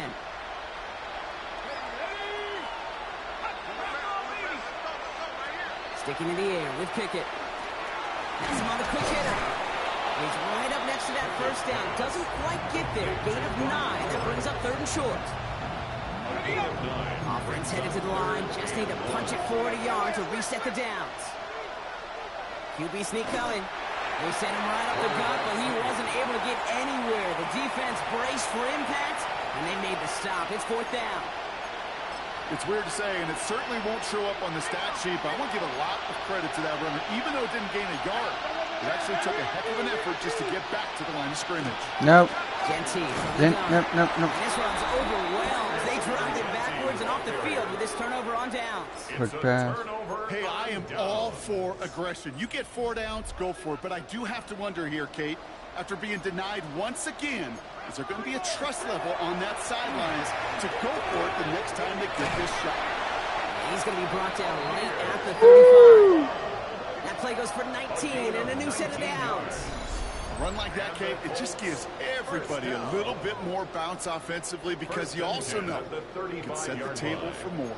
Sticking in the air with Pickett. Has him on the quick hitter. He's right up next to that first down. Doesn't quite get there. Gain of 9. That brings up third and short. Offense headed to the line. Just need to punch it forward a yard to reset the downs. QB sneak coming. They sent him right up the gut, but he wasn't able to get anywhere. The defense braced for impact, and they made the stop. It's fourth down. It's weird to say, and it certainly won't show up on the stat sheet, but I want to give a lot of credit to that runner. Even though it didn't gain a yard, it actually took a heck of an effort just to get back to the line of scrimmage. Nope. Genty from the gun. Nope. This one's overwhelmed. They dropped it backwards and off the field with this turnover on downs. Quick pass. Hey, I am all for aggression. You get 4 downs, go for it. But I do have to wonder here, Kate, after being denied once again, is there going to be a trust level on that sidelines to go for it the next time they get this shot? He's going to be brought down right at the 35. That play goes for 19 and a new set of downs. A run like that, Kate, it just gives everybody a little bit more bounce offensively because you also know you can set the table for more.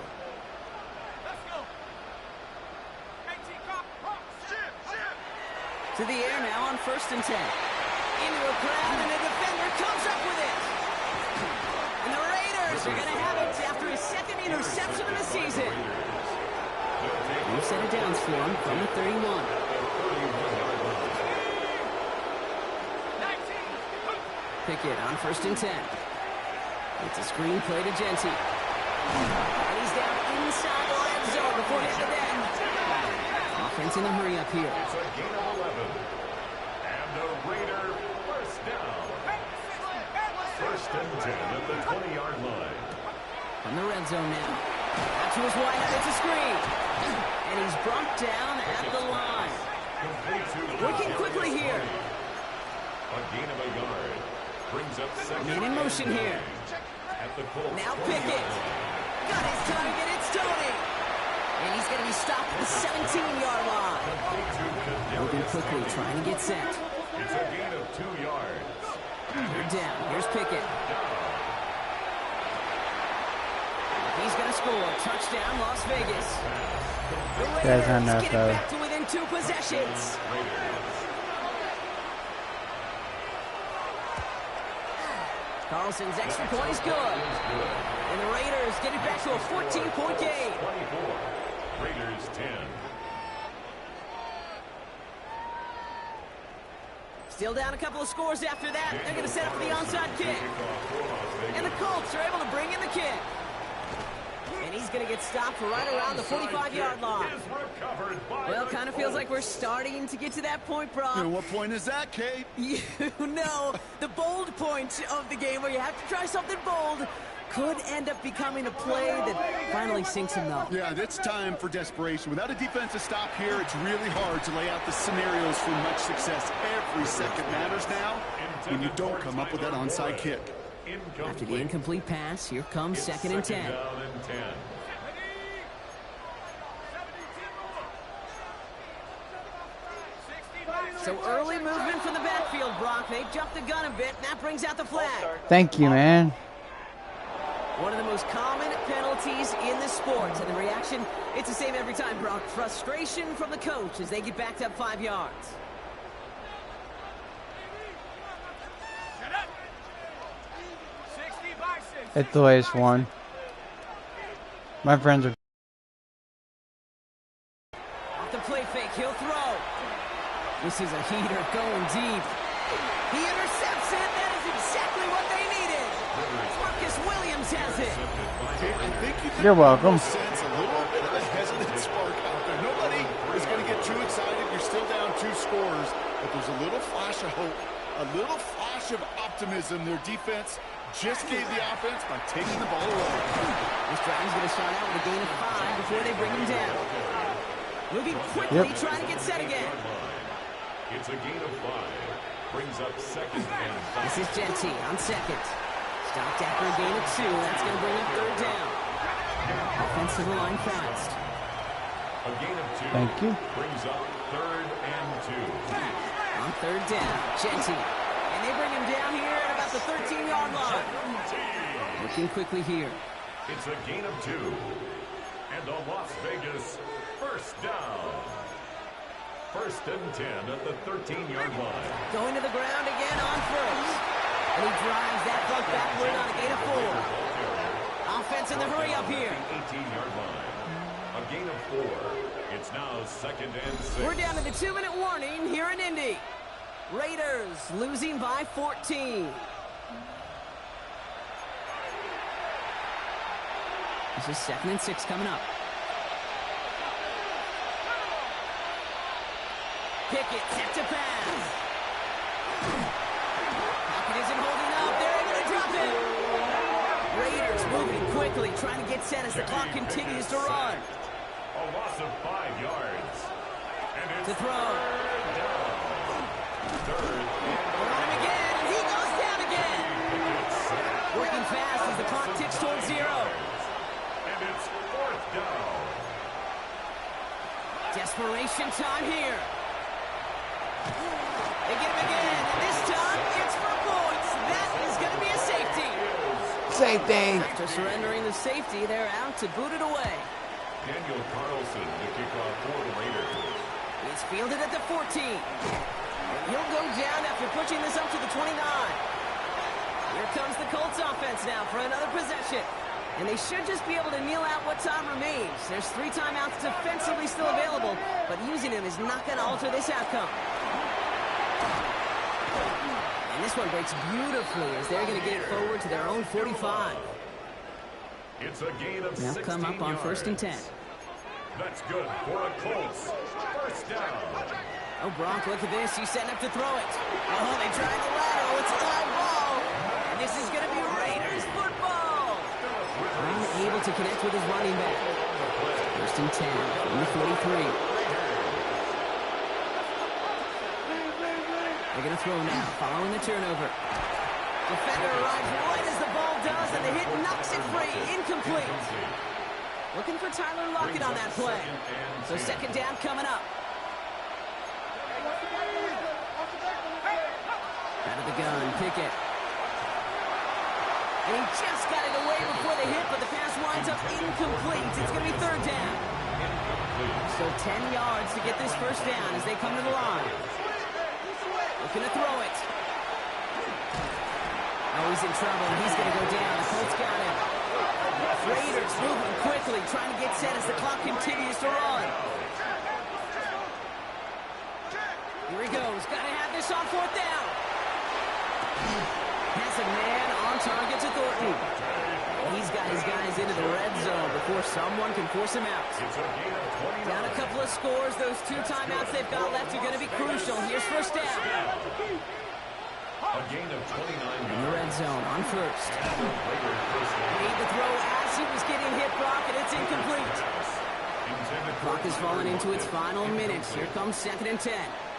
To the air now on first and 10. Into a crowd, and a defender comes up with it. And the Raiders are going to have it after his second interception of the season. New set of downs for him from the 31. Pickett on first and 10. It's a screen play to Genty. And he's down inside the red zone before hitting it in. Offense in a hurry up here. It's a gain of 11. And the Raider first down. First and 10 at the 20-yard line. From the red zone now. Out to his wide, it's a screen. And he's brought down at the line. Working quickly here. A gain of a yard. Brings up second. Man in motion here. At the Colts. Now Pickett. Got his target, it's Tony. And he's going to be stopped at the 17-yard line. Moving quickly, trying to get set. It's a gain of 2 yards. They're down. Here's Pickett. He's going to score. Touchdown, Las Vegas. The Raiders get it back to within 2 possessions. Carlson's extra point is good. And the Raiders get it back to a 14-point game. 24. Raiders 10. Still down a couple of scores after that. They're going to set up for the onside kick. And the Colts are able to bring in the kick. And he's going to get stopped right around the 45-yard line. Well, kind of feels like we're starting to get to that point, Brock. And what point is that, Kate? You know, the bold point of the game where you have to try something bold could end up becoming a play that finally sinks him, though. Yeah, it's time for desperation. Without a defensive stop here, it's really hard to lay out the scenarios for much success. Every second matters now when you don't come up with that onside kick. After the incomplete pass, here comes second and 10. So early movement from the backfield, Brock. They jumped the gun a bit, and that brings out the flag. Thank you, man. One of the most common penalties in the sport. And the reaction, it's the same every time, Brock. Frustration from the coach as they get backed up 5 yards. It's the latest one. My friends are... Off the play fake, he'll throw. This is a heater going deep. He intercepts it. That is exactly what they needed. Marcus Williams has it. I think you You're welcome. Sense a little bit of a hesitant spark out there. Nobody is going to get too excited. You're still down 2 scores, but there's a little flash of hope, a little flash of optimism. Their defense just gave the offense by taking the ball away. This drive is going to start out with a gain of 5 before they bring him down. Moving quickly, trying to get set again. It's a gain of 5. Brings up second and 5. This is Genty on second. Stopped after a gain of 2. That's going to bring up third down. Offensive line fast. A gain of 2. Thank you. Brings up third and 2. On third down, Genty. And they bring him down here at about the 13-yard line. Looking quickly here. It's a gain of 2. And a Las Vegas first down. First and 10 at the 13-yard line. Going to the ground again on first. And he drives that puck backward on a gain of 4. Offense in the hurry up here. 18-yard line. A gain of 4. It's now second and 6. We're down to the 2-minute warning here in Indy. Raiders losing by 14. This is second and 6 coming up. Pickett set to pass. Pocket isn't holding up. They're able to drop it. Raiders moving quickly, trying to get set as the clock continues to run. A loss of 5 yards. And it's To throw. third. On him again, and he goes down again. Working fast as the clock ticks towards 0. And it's fourth down. Desperation time here. They get him again, and this time it's for points. That is going to be a safety. Safety. After surrendering the safety, they're out to boot it away. Daniel Carlson, the kickoff for the Raiders. It's fielded at the 14. And he'll go down after pushing this up to the 29. Here comes the Colts offense now for another possession. And they should just be able to kneel out what time remains. There's 3 timeouts defensively still available, but using them is not going to alter this outcome. And this one breaks beautifully as they're going to get it forward to their own 45. It's a gain of Now 16 come up on yards. first and 10. That's good for a Colts. First down. Oh, Brock, look at this. He's setting up to throw it. Oh, they tried the lateral. It's a live ball. And this is going struggled to connect with his running back. First and 10 from the 43. They're going to throw now, following the turnover. Defender arrives right as the ball does, and the hit knocks it free. Incomplete. Looking for Tyler Lockett on that play. So second down coming up. Out of the gun, Pickett. And he just got it away before the hit, but the pass winds up incomplete. It's going to be third down. So 10 yards to get this first down as they come to the line. Looking to throw it. Oh, he's in trouble. He's going to go down. The Colts got him. Raiders moving quickly, trying to get set as the clock continues to run. Here he goes. Got to have this on fourth down. Has a man on target to Thornton. He's got his guys into the red zone before someone can force him out. Down a couple of scores. Those 2 timeouts they've got left are going to be crucial. Here's first down. A gain of 29 in the red zone on first. Made the throw as he was getting hit, Brock, and it's incomplete. Clock is falling into its final minutes. Here comes second and 10.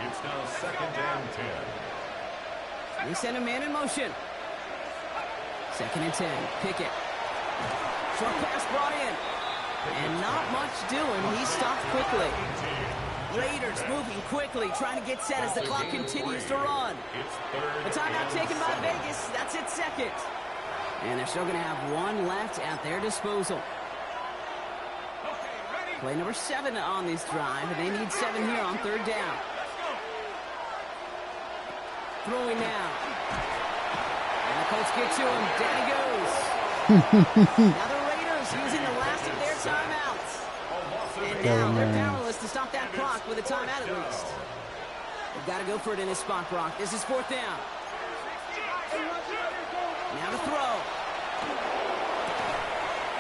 It's now second and 10. They send a man in motion. Second and 10. Pickett. Short pass brought in. And not much doing. He stopped quickly. Raiders moving quickly, trying to get set as the clock continues to run. The timeout taken by Vegas. That's its second. And they're still going to have one left at their disposal. Play number 7 on this drive, and they need 7 here on third down. Throwing now. And the Colts get to him. Down he goes. Now the Raiders using the last of their timeouts. And now they're powerless to stop that clock with a timeout at least. They've got to go for it in this spot, Brock. This is fourth down. Now to throw.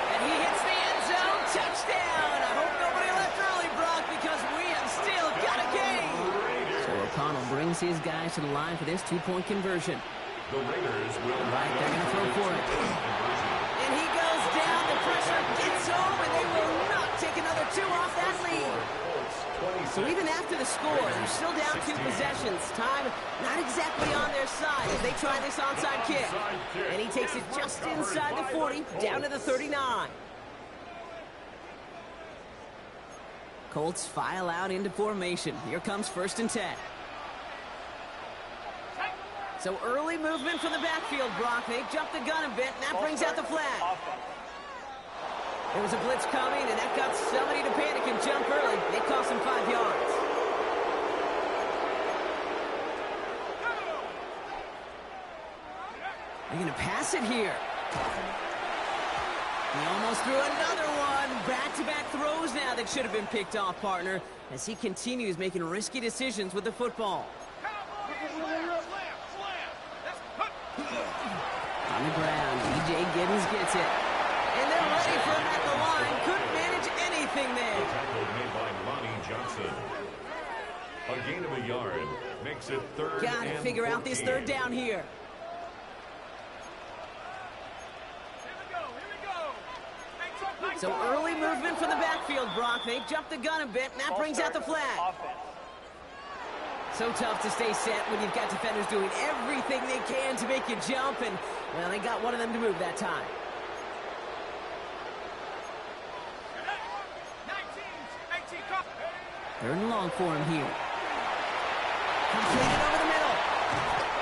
And he hits the end zone. Touchdown. I hope nobody left early, Brock, because we have still got a game. So O'Connell brings his guys to the line for this 2-point conversion. The Raiders will right, they're going to throw for it. And he goes down. The pressure gets home, and they will not take another 2 off that lead. So even after the score, they're still down 2 possessions. Time not exactly on their side as they try this onside kick. And he takes it just inside the 40, down to the 39. Colts file out into formation. Here comes first and 10. So early movement from the backfield, Brock. They jumped the gun a bit, and that brings out the flag. There was a blitz coming, and that got somebody to panic and jump early. They cost him 5 yards. They're going to pass it here. He almost threw another one. Back-to-back throws now that should have been picked off, partner, as he continues making risky decisions with the football. On the ground, E.J. Giddens gets it. And they're ready for him at the line. Couldn't manage anything there. Tackle made by Lonnie Johnson. A gain of a yard makes it third Got to figure out this third down here. So early movement from the backfield, Brock. They jumped the gun a bit, and that brings out the flag. So tough to stay set when you've got defenders doing everything they can to make you jump, and, well, they got one of them to move that time. Third and long for him here. Completed over the middle.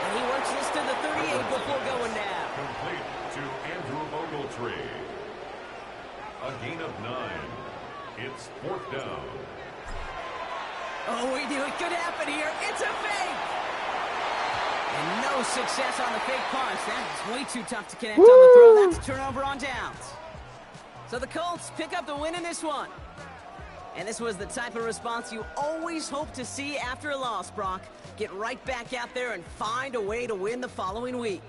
And he works this to the 38 before going down. Complete to Andrew Ogletree. A gain of 9. It's fourth down. Oh, we knew it could happen here. It's a fake. And no success on the fake punch. That is way too tough to connect on the throw. That's a turnover on downs. So the Colts pick up the win in this one. And this was the type of response you always hope to see after a loss, Brock. Get right back out there and find a way to win the following week.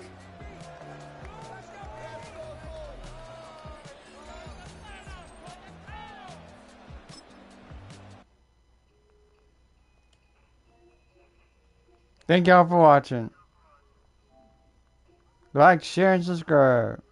Thank y'all for watching. Like, share, and subscribe.